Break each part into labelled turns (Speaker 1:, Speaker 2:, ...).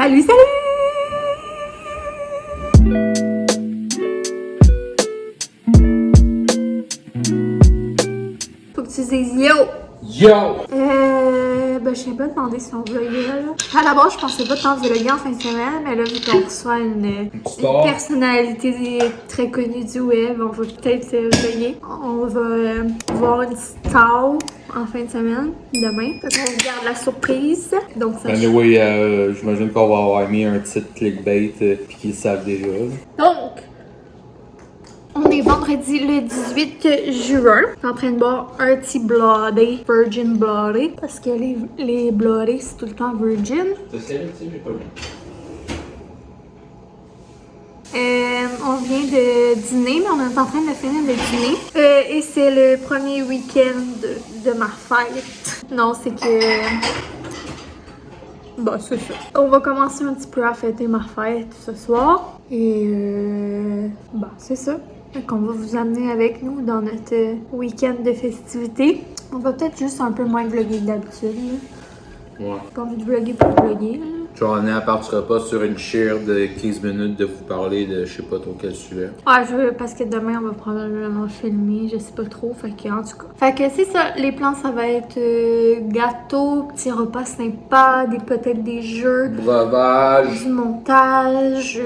Speaker 1: Salut, salut! Faut que tu dises yo!
Speaker 2: Yo!
Speaker 1: Je sais pas demander si on vloguait là. À la base, je pensais pas tant vlogger en fin de semaine, mais là, vu qu'on reçoit une personnalité très connue du web, on va peut-être vlogger. On va voir une star en fin de semaine, demain. Donc, on regarde la surprise. Donc, ça.
Speaker 2: Anyway, j'imagine qu'on va avoir mis un titre clickbait puis qu'ils le savent déjà.
Speaker 1: Donc, on est vendredi le 18 juin. Je suis en train de boire un petit Bloody, Virgin Bloody. Parce que les Bloody, c'est tout le temps Virgin.
Speaker 2: C'est sérieux, tu sais, j'ai pas vu.
Speaker 1: On vient de dîner, mais on est en train de finir le dîner. Et c'est le premier week-end de ma fête. Non, c'est que... Bah, c'est ça. On va commencer un petit peu à fêter ma fête ce soir. Et bah, c'est ça. Donc, on va vous amener avec nous dans notre week-end de festivités. On va peut-être juste un peu moins vlogger que d'habitude.
Speaker 2: Ouais.
Speaker 1: Pas envie de vlogger pour vlogger. Là.
Speaker 2: Genre, on partira pas sur une share de 15 minutes de vous parler de je sais pas trop quel sujet.
Speaker 1: Ouais, parce que demain, on va probablement filmer, je sais pas trop, fait que, en tout cas. Fait que c'est ça, les plans, ça va être gâteau, petit repas sympa, peut-être des jeux,
Speaker 2: Breuvage.
Speaker 1: du montage,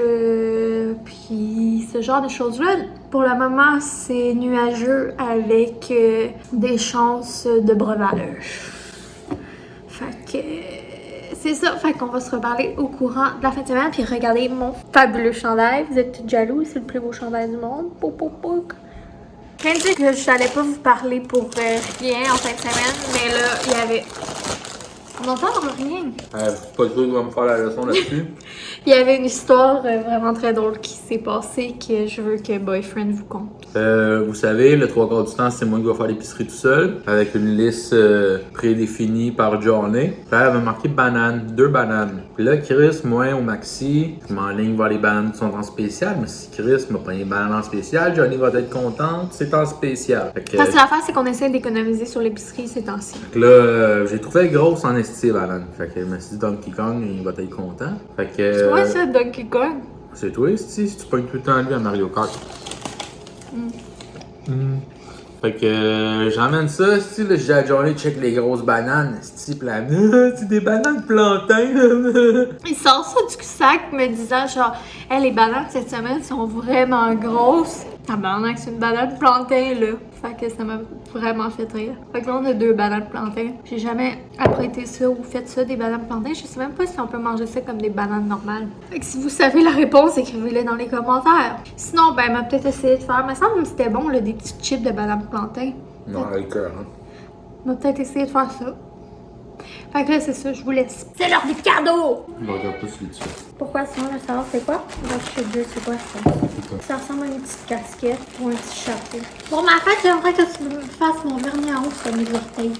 Speaker 1: puis ce genre de choses-là. Pour le moment, c'est nuageux avec des chances de breuvage. Fait que... c'est ça, fait qu'on va se reparler au courant de la fin de semaine. Puis regardez mon fabuleux chandail. Vous êtes tous jaloux, c'est le plus beau chandail du monde. Pouc, pouc, pouc. Je viens de dire que je n'allais pas vous parler pour rien en fin de semaine, mais là, il y avait... On n'entend rien.
Speaker 2: Pas de doute, va me faire la leçon là-dessus.
Speaker 1: Il y avait une histoire vraiment très drôle qui s'est passée que je veux que Boyfriend vous conte.
Speaker 2: Vous savez, le 3/4 du temps, c'est moi qui vais faire l'épicerie tout seul, avec une liste prédéfinie par journée. Puis elle avait marqué banane, 2 bananes. Puis là, Chris, moi, au maxi, je m'enligne vers les bananes qui sont en spécial. Mais si Chris m'a pris les bananes en spécial, Johnny va être contente, c'est en spécial. Fait que,
Speaker 1: Parce que l'affaire, c'est qu'on essaie d'économiser sur l'épicerie ces temps-ci.
Speaker 2: fait que là, j'ai trouvé grosse en esti, banane. Fait que je me suis dit, Donkey Kong, il va être content. Fait que.
Speaker 1: C'est quoi ça, Donkey Kong?
Speaker 2: C'est toi, esti, si tu pognes tout le temps lui à Mario Kart. Fait que j'emmène ça, esti, là, j'ai à Johnny check les grosses bananes, esti, pis là, c'est des bananes plantains.
Speaker 1: Il sort ça du sac me disant genre hey, les bananes cette semaine sont vraiment grosses. Tabarnak, c'est une banane plantain là. Fait que ça m'a vraiment fait rire. Fait que là on a 2 bananes plantain. J'ai jamais apprêté ça ou fait ça des bananes plantain. Je sais même pas si on peut manger ça comme des bananes normales. Fait que si vous savez la réponse, écrivez-le dans les commentaires. Sinon, ben, m'a peut-être essayé de faire. Me semble que c'était bon là, des petits chips de bananes plantain.
Speaker 2: Non, avec cœur, hein.
Speaker 1: M'a peut-être essayé de faire ça. Fait que là, c'est ça, je vous laisse. C'est l'heure des cadeaux!
Speaker 2: Je regarde pas celui dessus.
Speaker 1: Pourquoi sinon, je veux savoir c'est quoi? Moi, je sais dire c'est quoi ça. Ça ressemble à une petite casquette ou un petit chapeau. Pour ma fête, j'aimerais que tu me fasses mon vernis en haut sur mes orteils.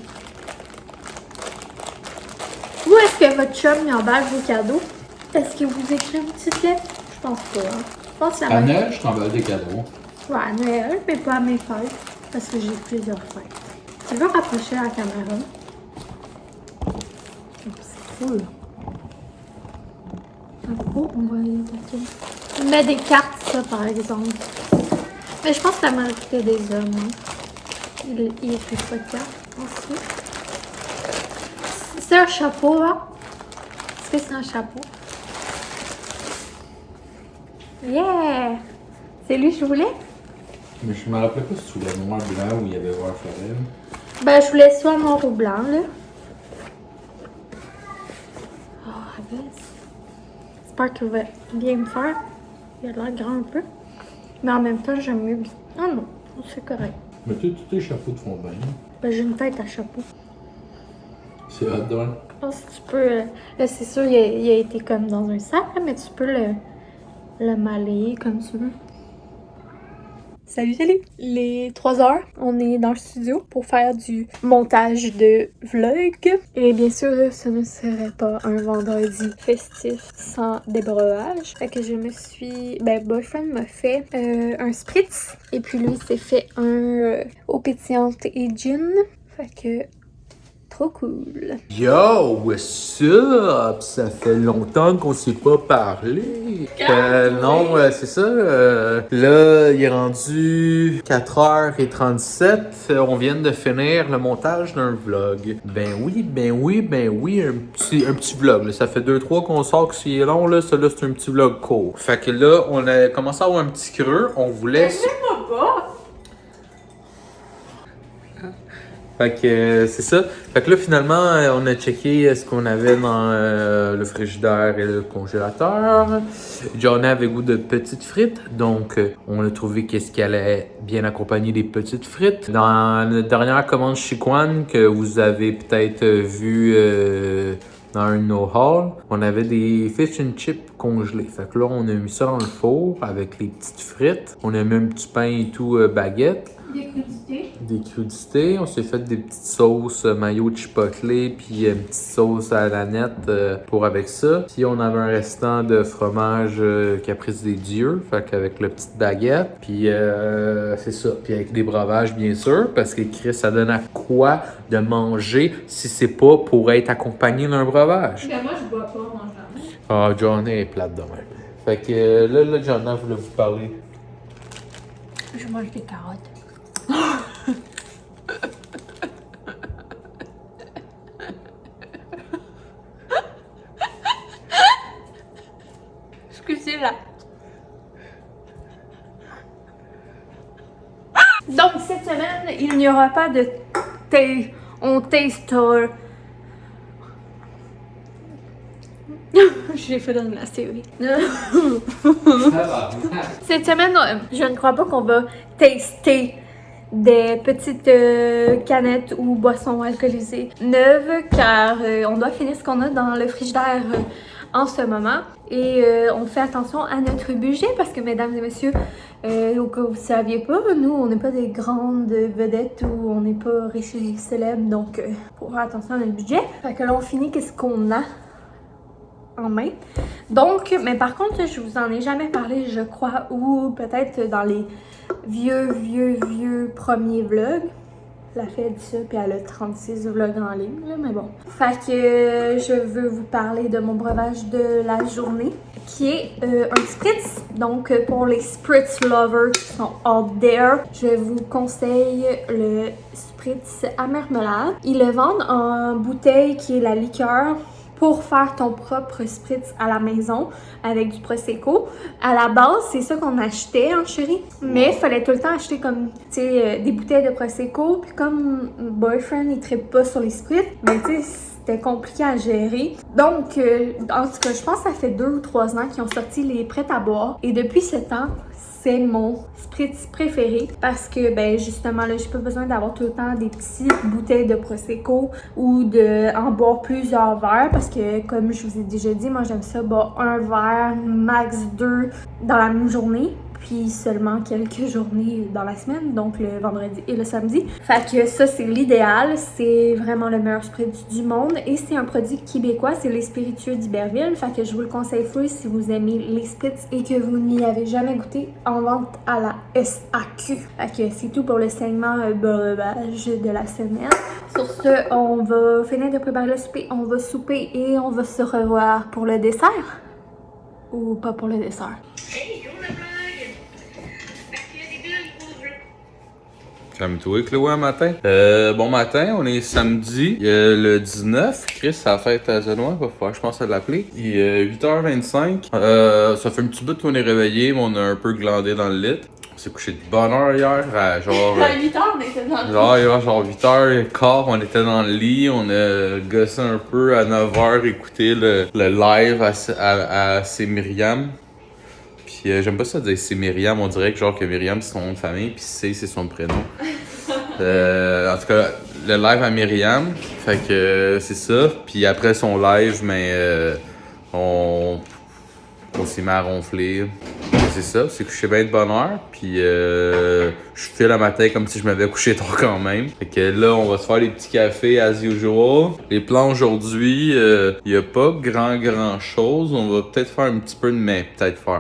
Speaker 1: Où est-ce que votre chum y emballe vos cadeaux? Est-ce qu'il vous écrit une petite lettre? Je pense pas. Hein. Je pense que ça va.
Speaker 2: À Noël, je t'emballe des cadeaux.
Speaker 1: Ouais, à Noël, mais pas à mes fêtes. Parce que j'ai plusieurs fêtes. Tu veux rapprocher la caméra? C'est cool. Oh, on va aller attaquer. Il met des cartes, ça, par exemple. Mais je pense que la majorité des hommes, hein. Il écrit pas de cartes. Ensuite. C'est un chapeau, hein? Est-ce que c'est un chapeau? Yeah! C'est lui que je voulais?
Speaker 2: Mais je me rappelais pas si tu voulais noir blanc ou il y avait vert forêt.
Speaker 1: Ben, je voulais soit noir ou blanc, là. Oh, j'espère qu'il va bien me faire. Il a l'air grand un peu. Mais en même temps, j'aime mieux. Ah non, c'est correct.
Speaker 2: Mais tous tes chapeaux te font bien.
Speaker 1: Ben, j'ai une tête à chapeau.
Speaker 2: C'est hot, donc.
Speaker 1: Je pense que tu peux. Là, c'est sûr, il a été comme dans un sac, là, mais tu peux le malayer comme tu veux. Salut, salut! Les 3 heures, on est dans le studio pour faire du montage de vlog. Et bien sûr, ce ne serait pas un vendredi festif sans débreuage. Fait que je me suis... Ben, Boyfriend m'a fait un spritz. Et puis lui, s'est fait un eau pétillante et gin. Fait que Trop cool.
Speaker 2: Yo, what's up? Ça fait longtemps qu'on s'est pas parlé. Non, c'est ça. Là, il est rendu 4h37. On vient de finir le montage d'un vlog. Ben oui, un petit vlog. Là. Ça fait 2-3 qu'on sort que c'est long. Là. Ça, là, c'est un petit vlog court. Fait que là, on a commencé à avoir un petit creux. On voulait... Fait que c'est ça. Fait que là, finalement, on a checké ce qu'on avait dans le frigidaire et le congélateur. Johnny avait goût de petites frites, donc on a trouvé qu'est-ce qui allait bien accompagner des petites frites. Dans la dernière commande chez Quan, que vous avez peut-être vu dans un de nos hauls, on avait des fish and chips congelés. Fait que là, on a mis ça dans le four avec les petites frites. On a mis un petit pain et tout, baguette. Des crudités. On s'est fait des petites sauces mayo chipotle puis une petite sauce à la nette pour avec ça. Puis on avait un restant de fromage Caprice des Dieux, fait qu'avec la petite baguette. Puis c'est ça. Puis avec des breuvages bien sûr, parce que Chris, ça donne à quoi de manger si c'est pas pour être accompagné d'un breuvage.
Speaker 1: Ben moi je bois pas, moi jamais.
Speaker 2: Ah, Johnny est plate de même. Fait que là, Johnny voulait vous parler.
Speaker 1: Je mange des carottes. Excusez-la. Donc cette semaine, il n'y aura pas de on taster. J'ai fait dans la série. Cette semaine, je ne crois pas qu'on va tester des petites canettes ou boissons alcoolisées neuves car on doit finir ce qu'on a dans le frigidaire en ce moment et on fait attention à notre budget parce que mesdames et messieurs, au cas où vous ne saviez pas, nous on n'est pas des grandes vedettes ou on n'est pas riches et célèbres, donc faut faire attention à notre budget. Fait que là on finit qu'est-ce qu'on a en main. Donc, mais par contre, je vous en ai jamais parlé, je crois, ou peut-être dans les vieux premiers vlogs. La fille a dit ça, puis elle a 36 vlogs en ligne, là, mais bon. Fait que je veux vous parler de mon breuvage de la journée, qui est un spritz. Donc, pour les spritz lovers qui sont out there, je vous conseille le spritz à marmelade. Ils le vendent en bouteille qui est la liqueur pour faire ton propre spritz à la maison avec du Prosecco. À la base, c'est ça qu'on achetait en chérie, mais il fallait tout le temps acheter comme, tu sais, des bouteilles de Prosecco. Puis comme boyfriend, il trippe pas sur les spritz, ben tu sais, c'était compliqué à gérer. Donc, en tout cas, je pense que ça fait 2 ou 3 ans qu'ils ont sorti les prêts à boire. Et depuis ce temps, c'est mon spritz préféré parce que, ben justement, là, j'ai pas besoin d'avoir tout le temps des petites bouteilles de Prosecco ou en boire plusieurs verres parce que, comme je vous ai déjà dit, moi, j'aime ça boire un verre, max 2 dans la même journée. Puis seulement quelques journées dans la semaine, donc le vendredi et le samedi. Fait que ça, c'est l'idéal. C'est vraiment le meilleur spritz du monde. Et c'est un produit québécois, c'est les spiritueux d'Iberville. Fait que je vous le conseille full si vous aimez les spritz et que vous n'y avez jamais goûté, en vente à la SAQ. Fait que c'est tout pour le segment breuvage de la semaine. Sur ce, on va finir de préparer le souper, on va souper et on va se revoir pour le dessert. Ou pas pour le dessert.
Speaker 2: Calme-toi, Chloé, matin. Bon matin, on est samedi, le 19. Chris, ça a fait à Zenois, va falloir que je pense à l'appeler. Il est 8h25. Ça fait un petit bout qu'on est réveillé, mais on a un peu glandé dans le lit. On s'est couché de bonne heure hier, à genre...
Speaker 1: À 8h, on était dans le lit.
Speaker 2: Genre 8h15, on était dans le lit. On a gossé un peu à 9h, écouté le live à C'est Myriam. Puis j'aime pas ça dire c'est Myriam, on dirait que genre que Myriam c'est son nom de famille, puis c'est son prénom. En tout cas, le live à Myriam, fait que c'est ça. Puis après son live, mais on s'est mis à ronfler. c'est ça, c'est couché bien de bonne heure, puis je file le matin comme si je m'avais couché tard quand même. Fait que là, on va se faire des petits cafés as usual. Les plans aujourd'hui, y a pas grand chose. On va peut-être faire un petit peu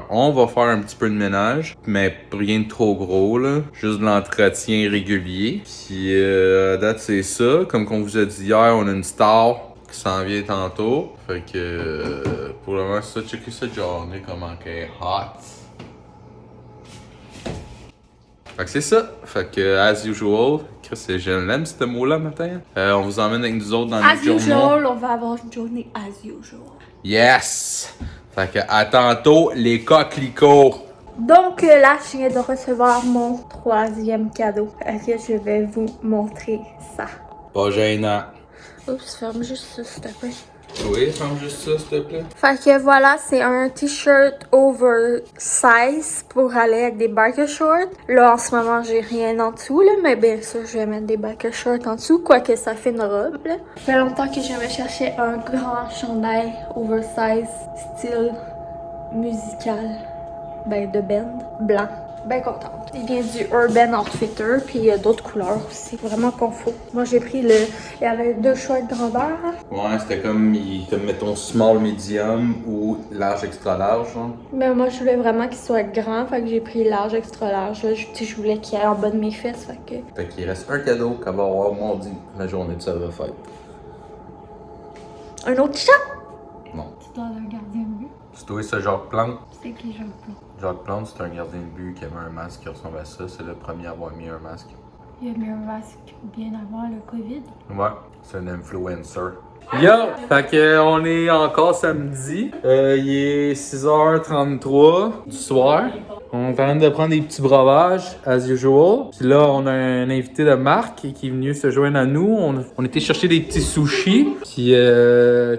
Speaker 2: on va faire un petit peu de ménage, mais rien de trop gros, là. Juste de l'entretien régulier. Puis à date, c'est ça. Comme qu'on vous a dit hier, on a une star qui s'en vient tantôt. Fait que pour le moment, c'est ça. Checker cette journée, comment qu'elle est hot. Fait que c'est ça. Fait que, as usual, Chris, je l'aime ce mot-là matin. On vous emmène avec nous autres dans notre journée.
Speaker 1: As usual, on va avoir une journée as usual.
Speaker 2: Yes! Fait que, à tantôt, les coquelicots.
Speaker 1: Donc là, je viens de recevoir mon 3e cadeau. Que je vais vous montrer ça.
Speaker 2: Pas gênant.
Speaker 1: Oups, ferme juste ça, s'il te plaît.
Speaker 2: Oui, ferme juste ça, s'il te plaît.
Speaker 1: Fait que voilà, c'est un t-shirt oversize pour aller avec des biker shorts. Là, en ce moment, j'ai rien en dessous, là, mais bien sûr, je vais mettre des biker shorts en dessous, quoique ça fait une robe, là. Ça fait longtemps que je me cherchais un grand chandail oversize, style musical, ben de band, blanc. Ben contente. Il vient du Urban Outfitter, puis il y a d'autres couleurs aussi. Vraiment confort. Moi, j'ai pris il y avait 2 choix de grandeur. Hein.
Speaker 2: Ouais, c'était comme mettons small medium ou large extra large. Hein.
Speaker 1: Mais moi, je voulais vraiment qu'il soit grand, fait que j'ai pris large extra large. Là, je voulais qu'il aille en bas de mes fesses,
Speaker 2: Fait qu'il reste un cadeau qu'elle va avoir mardi, la journée de sa fête.
Speaker 1: Un autre chat?
Speaker 2: Non.
Speaker 3: C'est un gardien de but.
Speaker 2: C'est toi, ça, Jacques Plante?
Speaker 3: C'est qui Jacques Plante?
Speaker 2: Jacques Plante, c'est un gardien de but qui avait un masque qui ressemble à ça. C'est le premier à avoir mis un masque.
Speaker 3: Il a mis un masque bien avant le COVID.
Speaker 2: Ouais, c'est un influencer. Yo! Fait que on est encore samedi. Il est 6h33 du soir. On est en train de prendre des petits breuvages, as usual. Puis là, on a un invité de Marc qui est venu se joindre à nous. On était chercher des petits sushis. Puis,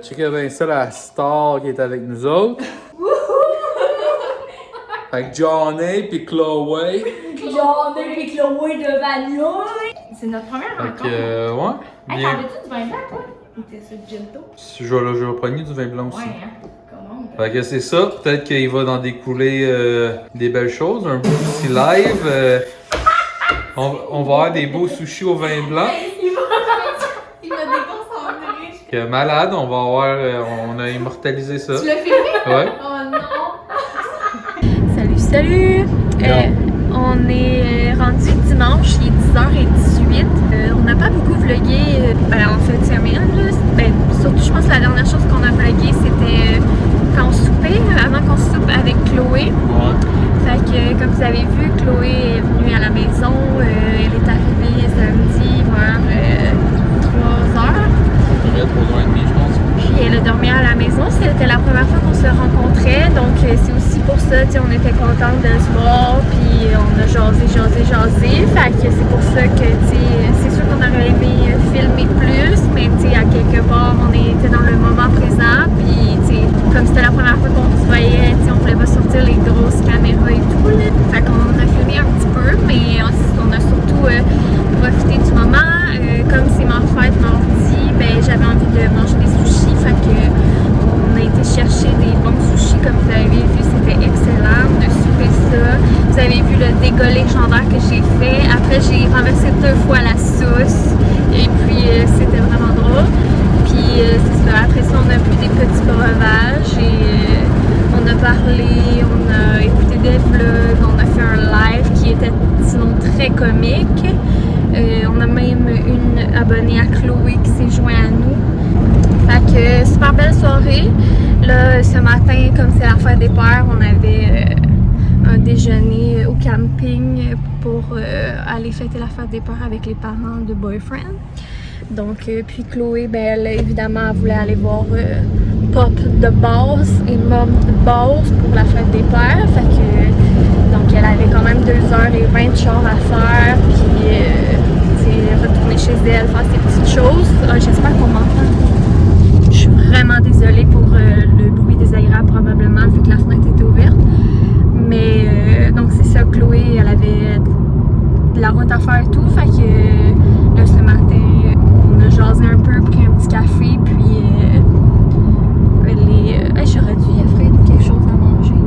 Speaker 2: checker bien ça, la star qui est avec nous autres. Fait que Johnny puis Chloé.
Speaker 3: Johnny puis Chloé de Vagnon. C'est notre première
Speaker 2: Fait
Speaker 3: rencontre.
Speaker 2: que, ouais.
Speaker 3: Hey,
Speaker 2: Bien.
Speaker 3: t'en veux-tu du vin blanc, toi? Ou t'es sur le gin tonic?
Speaker 2: Je vais prendre du vin blanc aussi.
Speaker 3: Ouais, hein? Comment?
Speaker 2: Fait que c'est ça, peut-être qu'il va en découler des belles choses, un beau petit live. On va avoir des beaux sushis au vin blanc.
Speaker 3: Il m'a déconcentré.
Speaker 2: Que malade, on va avoir, on a immortalisé ça.
Speaker 3: Tu l'as filmé?
Speaker 2: Ouais.
Speaker 3: Oh non!
Speaker 1: Salut! On est rendu dimanche, il est 10h18. On n'a pas beaucoup vlogué en fin de semaine. Là. Ben, surtout, je pense que la dernière chose qu'on a vlogué, c'était quand on soupait, avant qu'on soupe avec Chloé.
Speaker 2: Ouais.
Speaker 1: Fait que, comme vous avez vu, Chloé est venue à la maison. Elle est arrivée samedi vers 3h.
Speaker 2: Il y a 3h30, je pense.
Speaker 1: Puis elle a dormi à la maison. C'était la première fois qu'on se rencontrait. Donc, c'est aussi pour ça, on était contents de se voir. Puis on a jasé. Fait que c'est pour ça que, c'est sûr qu'on aurait aimé filmer plus. Mais, à quelque part, on était dans le moment présent. Puis, comme c'était la première fois qu'on se voyait, on voulait pas sortir les grosses caméras et tout. Là. Fait qu'on a filmé un petit peu. Mais on a surtout profité du moment. Comme c'est ma fête mardi, ben, j'avais envie de manger des sushis. Fait que on a été chercher des bons sushis, comme vous avez vu, c'était excellent. On a soupé ça. Vous avez vu le dégât légendaire que j'ai fait. Après, j'ai renversé 2 fois la sauce. Et puis, c'était vraiment drôle. Puis, c'est ça. Après ça, on a bu des petits breuvages. Et on a parlé, on a écouté des vlogs. On a fait un live qui était sinon très comique. On a même une abonnée à Chloé qui s'est jointe à nous. Fait que super belle soirée. Là, ce matin, comme c'est la fête des pères, on avait un déjeuner au camping pour aller fêter la fête des pères avec les parents de Boyfriend. Donc, puis Chloé, ben, elle, évidemment, elle voulait aller voir Pop de base et Mom de base pour la fête des pères. Fait que, donc, elle avait quand même 2h20 de char à faire. Puis, retourner chez elle, faire ses petites choses. J'espère qu'on m'entend. Je suis vraiment désolée pour le bruit désagréable probablement vu que la fenêtre était ouverte. Mais donc c'est ça, Chloé, elle avait de la route à faire et tout. Fait que là ce matin, on a jasé un peu, pris un petit café, puis j'aurais dû y offrir quelque chose à manger.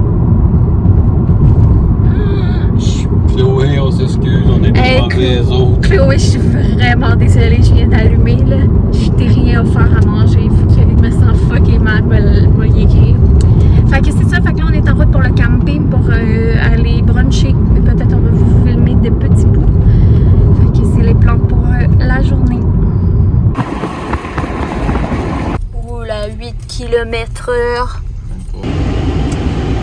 Speaker 2: les autres.
Speaker 1: Chloé, je suis vraiment désolée, je viens d'allumer là. Je t'ai rien offert à manger. Il faut que je me sens fucking mal, me y écrire. Fait que c'est ça, fait que là on est en route pour le camping pour aller bruncher. Et peut-être on va vous filmer des petits bouts. Fait que c'est les plans pour la journée. Oh là, 8 km/h.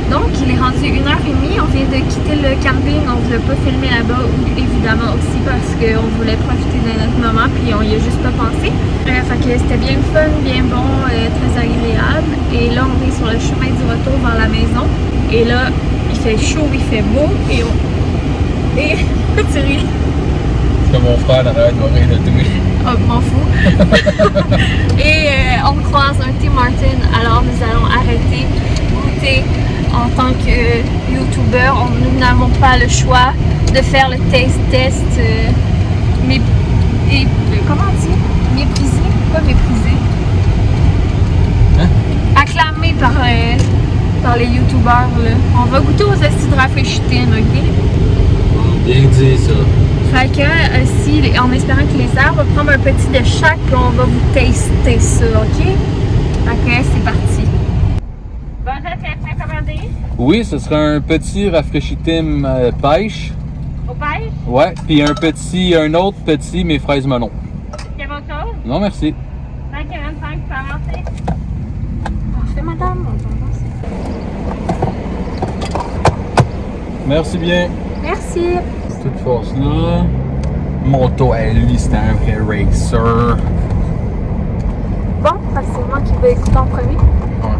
Speaker 1: Donc, il est rendu 1h30, on vient de quitter le camping, on ne voulait pas filmer là-bas, évidemment aussi parce qu'on voulait profiter de notre moment, puis on y a juste pas pensé. Fait que c'était bien fun, bien bon, très agréable. Et là, on est sur le chemin du retour vers la maison. Et là, il fait chaud, il fait beau, et on... Et... tu ris?
Speaker 2: C'est mon frère derrière de rire de tout.
Speaker 1: Oh, m'en fous. Et on croise un Tim Martin, alors nous allons arrêter, goûter. En tant que YouTuber, nous n'avons pas le choix de faire le taste test. Comment on dit? Méprisé? Pas méprisé.
Speaker 2: Hein?
Speaker 1: Acclamé par les YouTubers. Là. On va goûter aux acides rafraîchitines, ok?
Speaker 2: Bien dit ça.
Speaker 1: Fait que, en espérant qu'il les serve, on va prendre un petit de chaque puis on va vous taster ça, ok? Fait que c'est parti. Bon, ça c'est commandé?
Speaker 2: Oui, ce serait un petit rafraîchitime pêche.
Speaker 1: Au pêche?
Speaker 2: Ouais, puis un autre petit, mais fraises melon.
Speaker 1: Il y a autre chose?
Speaker 2: Non, merci.
Speaker 1: 5,25, tu peux avancer? Parfait, madame.
Speaker 2: Merci bien.
Speaker 1: Merci.
Speaker 2: Toute force là. Moto à lui, c'était un vrai racer.
Speaker 1: Bon, c'est moi qui vais écouter en premier.
Speaker 2: Ouais.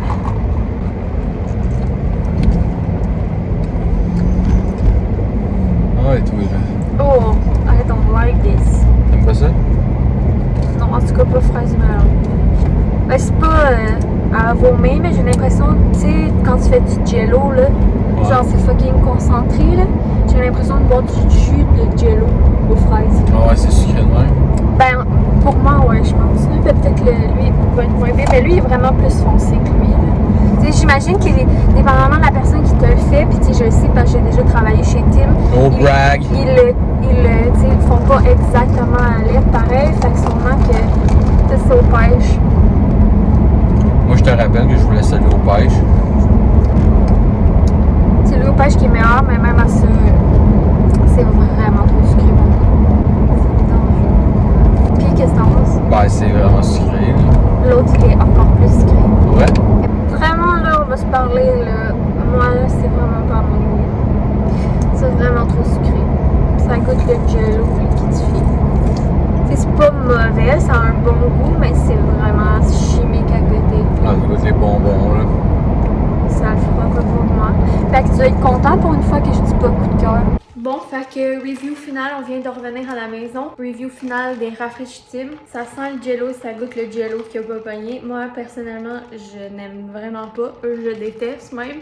Speaker 2: Ouais, toi, là.
Speaker 1: Oh, I don't like this.
Speaker 2: T'aimes pas ça?
Speaker 1: Non, en tout cas, pas fraise melon. Ben, c'est pas à vomir, mais j'ai l'impression, tu sais, quand tu fais du jello, là,
Speaker 2: Ouais.
Speaker 1: genre c'est fucking concentré, là, j'ai l'impression de boire du jus de jello aux fraises.
Speaker 2: Ah ouais, c'est sucré de même.
Speaker 1: Ben, pour moi, ouais, je pense. Peut-être que lui va être moins bien, mais lui, il est vraiment plus foncé que lui. là. Tu sais, j'imagine qu'il est dépendamment de la personne qui te le fait, puis tu sais, je le sais parce que j'ai déjà travaillé chez Tim.
Speaker 2: Oh, brag!
Speaker 1: Tu sais, ils font pas exactement à l'aide pareil, fait que sûrement que c'est au pêche.
Speaker 2: Moi, je te rappelle que je voulais saluer au pêche.
Speaker 1: C'est lui au pêche qui est meilleur, mais même à ça, c'est vraiment trop sucré. C'est dangereux. Puis, qu'est-ce que t'en penses?
Speaker 2: Ben, c'est vraiment sucré, là.
Speaker 1: L'autre, il est encore plus sucré.
Speaker 2: Ouais.
Speaker 1: Et vraiment, là, on va se parler, là. Moi, là, c'est vraiment pas mon goût. C'est vraiment trop sucré. Ça goûte le jello liquidifié. Tu sais, c'est pas mauvais, ça a un bon goût, mais c'est vraiment chimique à côté.
Speaker 2: Ah, ça goûte les bonbons, là.
Speaker 1: Ça le fera pas pour moi. Fait que tu vas être content pour une fois que je dis pas coup de cœur. Bon, fait que review final, on vient de revenir à la maison. Review final des rafraîchitimes. Ça sent le jello, ça goûte le jello qui a pas pogné. Moi, personnellement, je n'aime vraiment pas. Eux, je déteste même.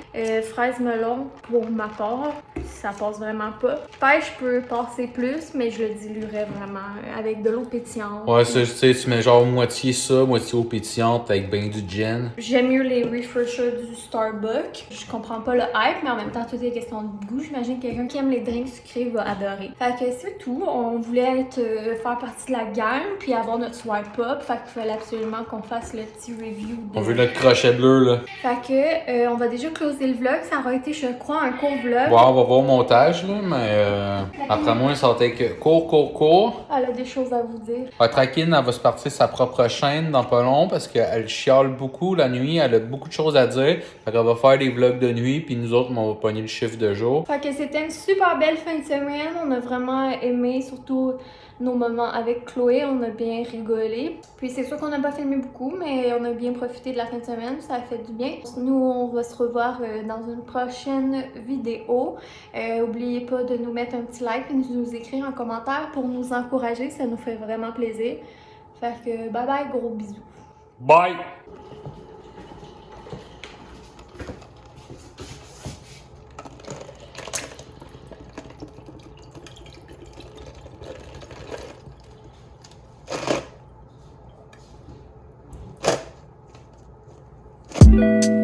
Speaker 1: Fraise melon, pour ma part, ça passe vraiment pas. Pêche peut passer plus, mais je le diluerais vraiment avec de l'eau pétillante.
Speaker 2: Ouais, ça, tu sais, tu mets genre moitié ça, moitié eau pétillante avec ben du gin.
Speaker 1: J'aime mieux les refreshers du Starbucks. Je comprends pas le hype, mais en même temps, tout est question de goût. J'imagine que quelqu'un qui aime les drinks sucrés va adorer. Fait que c'est tout. On voulait faire partie de la gang, puis avoir notre swipe up. Fait qu'il fallait absolument qu'on fasse le petit review.
Speaker 2: On veut notre crochet bleu, là.
Speaker 1: Fait que on va déjà closer le vlog. Ça aura été, je crois, un court vlog.
Speaker 2: Ouais, on va voir au montage, là, mais après moi, ça va être court.
Speaker 1: Elle a des choses à vous dire.
Speaker 2: Trakine, elle va se partir sa propre chaîne dans pas long parce qu'elle chiale beaucoup la nuit, elle a beaucoup de choses à dire. Fait qu'elle va faire des vlogs de nuit, puis nous autres, on va pogner le chiffre de jour.
Speaker 1: Fait que c'était une super belle fin de semaine. On a vraiment aimé, surtout nos moments avec Chloé. On a bien rigolé. Puis c'est sûr qu'on n'a pas filmé beaucoup, mais on a bien profité de la fin de semaine. Ça a fait du bien. Nous, on va se revoir dans une prochaine vidéo. Oubliez pas de nous mettre un petit like et de nous écrire un commentaire pour nous encourager. Ça nous fait vraiment plaisir. Fait que bye bye, gros bisous.
Speaker 2: Bye!
Speaker 1: Thank you.